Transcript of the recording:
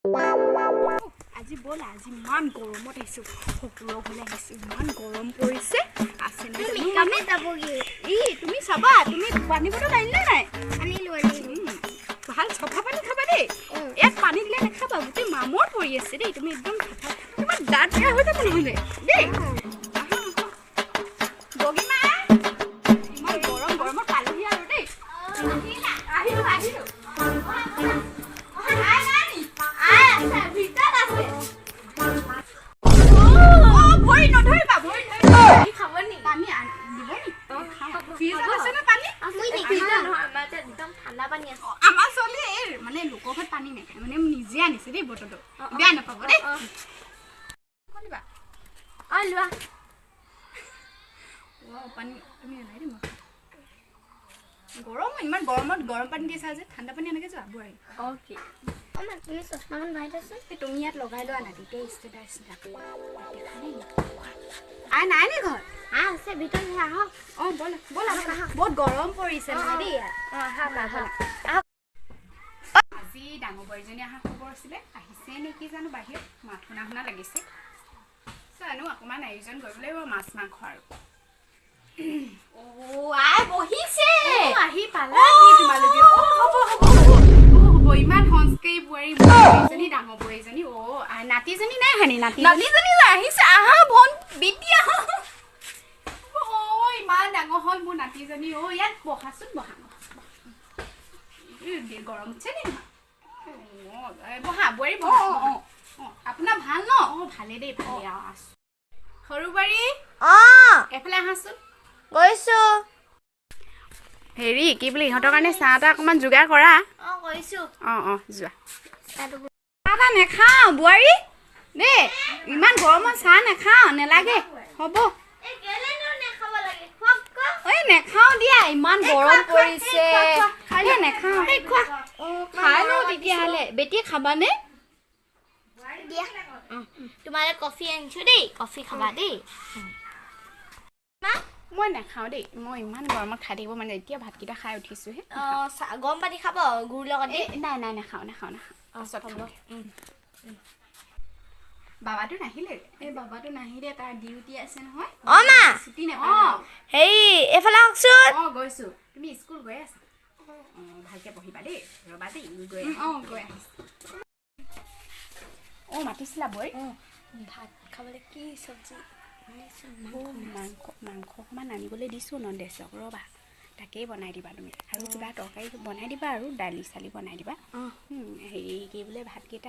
আজি বল আজি ইমান গৰমত আহিছো সকলো ঘৰলে আহিছো ইমান গৰম পৰিছে আছে না তুমি কামে যাবগে তুমি চাবা তুমি পানী বটল আনিলা নাই আনিলো ভাল চফা পানী খাবা দেই ইয়াত পানী দিলে নাখাবা গোটেই মামৰ পৰি আছে দেই তুমি একদম চফা তোমাৰ দাঁত বেয়া হৈ যাব নহ'লে দেই বগীমা ইমান গৰম গৰমত পালোহি আৰু দেই আহিলো আহিলো মানে লোকৰ ঘৰত পানী নাখায় মানে নিজে আনিছে দেই বটলটো বেয়া নাপাব দেই লোৱা পানী তুমি নাই দিম গৰম ইমান গৰমত গৰম পানী দিছা যে ঠাণ্ডা পানী এনেকৈ যোৱা বোৱাৰী অ'কে তুমি চশমাখন ভৰাই থৈছোন তুমি ইয়াত লগাই লোৱা না তেতিয়া ষ্টেটাছ নাই নে ঘৰ আছে ভিতৰত আহক ব'লা ব'লা বহুত গৰম পৰিছে নহয় দেই আজি ডাঙৰ বোৱাৰীজনী অহা খবৰ আছিলে আহিছে নেকি জানো বাহিৰত মাত শুনা শুনা লাগিছে জানো অকণমান আয়োজন কৰিব লাগিব মাছ মাংস আৰু বহিছে আহি পালা তোমালোকে হ'ব ইমান সংস্কাৰী বোৱাৰী ডাঙৰ বোৱাৰীজনী নাতিজনী নাই হানি নাতিজনী আহিছে আহা ভন বিটি আহা ইমান ডাঙৰ হ'ল মোৰ নাতিজনী ইয়াত বহাচোন বহা গৰম উঠছে নি বহা বোৱাৰী বহা আপোনাৰ ভাল ন ভালে দেই ভালে আছো সৰু বোৱাৰী এফালে আহাচোন গৈছো হেৰি কি বুলি ইহঁতৰ কাৰণে চাহ এটা অকণমান যোগাৰ কৰা গৈছো যোৱা চাহ এটা নেখাওঁ বোৱাৰী দেই ইমান গৰমত চাহ নেখাওঁ নেলাগে হ'ব নেখাওঁ দিয়া ইমান গৰম পৰিছে নেখাওঁ খাই লওঁ তেতিয়াহ'লে বেটি খাবানে তোমালে কফি আনিছো দেই কফি খাবা দেই মই নাখাওঁ দেই মই ইমান গৰমত খাই থাকিব মানে এতিয়া ভাতকেইটা খাই উঠিছোহে গৰম পানী খাব গুৰ লগত নাই নাখাওঁ বাবাটো নাহিলে বাবাটো নাহিলে তাৰ ডিউটি আছে নহয় মা ছুটি নাপাওঁ হেৰি এইফালে আহকচোন গৈছো তুমি স্কুল গৈ আছা ভালকে পঢ়িবা দেই ৰবা দেই গৈ আহিছো মাতিছিলা বৈ ভাত খাবলৈ কি চব্জি মাংস অকণমান আনিবলৈ দিছোঁ নন্দেশক ৰ'বা তাকেই বনাই দিবা তুমি আৰু কিবা তৰকাৰী বনাই দিবা আৰু দালি চালি বনাই দিবা হেৰি কি বোলে ভাতকেইটা